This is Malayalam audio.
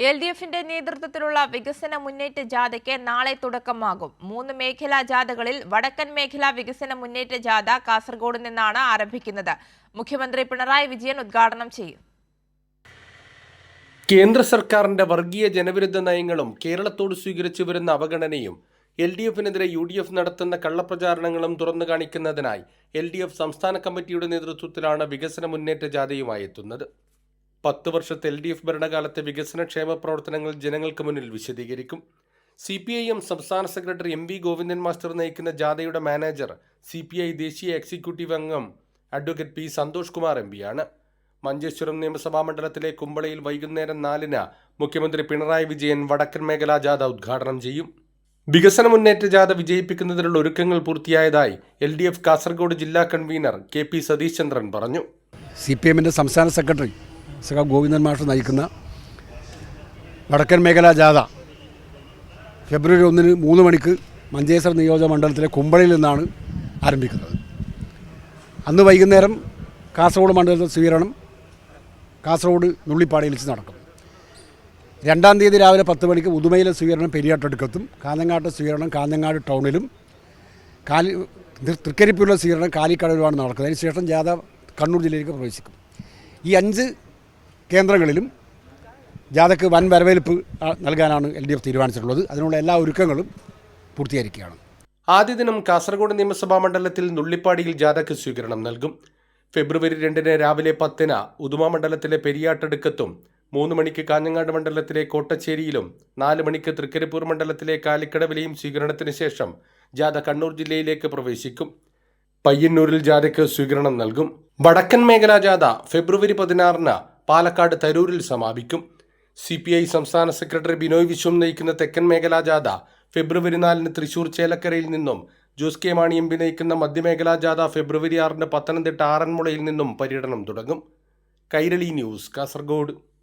LDFിന്റെ നേതൃത്വത്തിലുള്ള വികസന മുന്നേറ്റ ജാഥയ്ക്ക് നാളെ തുടക്കമാകും. 3 മേഖലാ ജാഥകളിൽ വടക്കൻ മേഖലാ വികസന മുന്നേറ്റ ജാഥ കാസർഗോഡ് നിന്നാണ് ആരംഭിക്കുന്നത്. മുഖ്യമന്ത്രി പിണറായി വിജയൻ ഉദ്ഘാടനം ചെയ്യും. കേന്ദ്ര സർക്കാരിന്റെ വർഗീയ ജനവിരുദ്ധ നയങ്ങളും കേരളത്തോട് സ്വീകരിച്ചു വരുന്ന അവഗണനയും LDFിനെതിരെ UDF നടത്തുന്ന കള്ളപ്രചാരണങ്ങളും തുറന്നു കാണിക്കുന്നതിനായി LDF സംസ്ഥാന കമ്മിറ്റിയുടെ നേതൃത്വത്തിലാണ് വികസന മുന്നേറ്റ ജാഥയുമായി എത്തുന്നത്. 10 വർഷത്തെ LDF ഭരണകാലത്തെ വികസനക്ഷേമ പ്രവർത്തനങ്ങൾ ജനങ്ങൾക്ക് മുന്നിൽ വിശദീകരിക്കും. CPIM സംസ്ഥാന സെക്രട്ടറി MV ഗോവിന്ദൻ മാസ്റ്റർ നയിക്കുന്ന ജാഥയുടെ മാനേജർ CPI ദേശീയ എക്സിക്യൂട്ടീവ് അംഗം അഡ്വക്കേറ്റ് P സന്തോഷ് കുമാർ MPയാണ്. മഞ്ചേശ്വരം നിയമസഭാ മണ്ഡലത്തിലെ കുമ്പളയിൽ വൈകുന്നേരം 4-ന് മുഖ്യമന്ത്രി പിണറായി വിജയൻ വടക്കൻ മേഖലാ ജാഥ ഉദ്ഘാടനം ചെയ്യും. വികസന മുന്നേറ്റ ജാഥ വിജയിപ്പിക്കുന്നതിനുള്ള ഒരുക്കങ്ങൾ പൂർത്തിയായതായി LDF കാസർഗോഡ് ജില്ലാ കൺവീനർ KP സതീഷ് ചന്ദ്രൻ പറഞ്ഞു. CPIMന്റെ സംസ്ഥാന സെക്രട്ടറി ഗോവിന്ദൻ മാസ്റ്റർ നയിക്കുന്ന വടക്കൻ മേഖലാ ജാഥ ഫെബ്രുവരി 1-ന് 3 മണിക്ക് മഞ്ചേശ്വരം നിയോജക മണ്ഡലത്തിലെ കുമ്പളയിൽ നിന്നാണ് ആരംഭിക്കുന്നത്. അന്ന് വൈകുന്നേരം കാസർഗോഡ് മണ്ഡലത്തിൽ സ്വീകരണം കാസർഗോഡ് നുള്ളിപ്പാടിയിൽ വെച്ച് നടക്കും. 2-ാം തീയതി രാവിലെ 10 മണിക്ക് ഉദുമയിലെ സ്വീകരണം പെരിയാട്ടടുക്കത്തും, കാഞ്ഞങ്ങാട്ട് സ്വീകരണം കാഞ്ഞങ്ങാട് ടൗണിലും, തൃക്കരിപ്പൂരിലെ സ്വീകരണം കാലിക്കടവിലുമാണ് നടക്കുന്നത്. അതിനുശേഷം ജാഥ കണ്ണൂർ ജില്ലയിലേക്ക് പ്രവേശിക്കും. ഈ 5 കേന്ദ്രങ്ങളിലും ജാഥയ്ക്ക് വൻ വരവേൽപ്പ് നൽകാനാണ് LDF തീരുമാനിച്ചിട്ടുള്ളത്. അതിനുള്ള എല്ലാ ഒരുക്കങ്ങളും പൂർത്തീകരിക്കുകയാണ്. ആദ്യ ദിനം കാസർഗോഡ് നിയമസഭാ മണ്ഡലത്തിൽ നുള്ളിപ്പാടിയിൽ ജാഥയ്ക്ക് സ്വീകരണം നൽകും. ഫെബ്രുവരി 2-ന് രാവിലെ 10-ന് ഉദുമ മണ്ഡലത്തിലെ പെരിയാട്ടടുക്കത്തും, 3 മണിക്ക് കാഞ്ഞങ്ങാട് മണ്ഡലത്തിലെ കോട്ടച്ചേരിയിലും, 4 മണിക്ക് തൃക്കരിപ്പൂർ മണ്ഡലത്തിലെ കാലിക്കടവിലെയും സ്വീകരണത്തിന് ശേഷം ജാഥ കണ്ണൂർ ജില്ലയിലേക്ക് പ്രവേശിക്കും. പയ്യന്നൂരിൽ ജാഥയ്ക്ക് സ്വീകരണം നൽകും. വടക്കൻ മേഖലാ ജാഥ ഫെബ്രുവരി 16-ന് പാലക്കാട് തരൂരിൽ സമാപിക്കും. CPI സംസ്ഥാന സെക്രട്ടറി ബിനോയ് വിശ്വം നയിക്കുന്ന തെക്കൻ മേഖലാ ജാഥ ഫെബ്രുവരി 4-ന് തൃശൂർ ചേലക്കരയിൽ നിന്നും, ജോസ് കെ മാണി MP നയിക്കുന്ന മധ്യമേഖലാ ജാഥ ഫെബ്രുവരി 6-ന് പത്തനംതിട്ട ആറന്മുളയിൽ നിന്നും പര്യടനം തുടങ്ങും. കൈരളി ന്യൂസ്, കാസർഗോഡ്.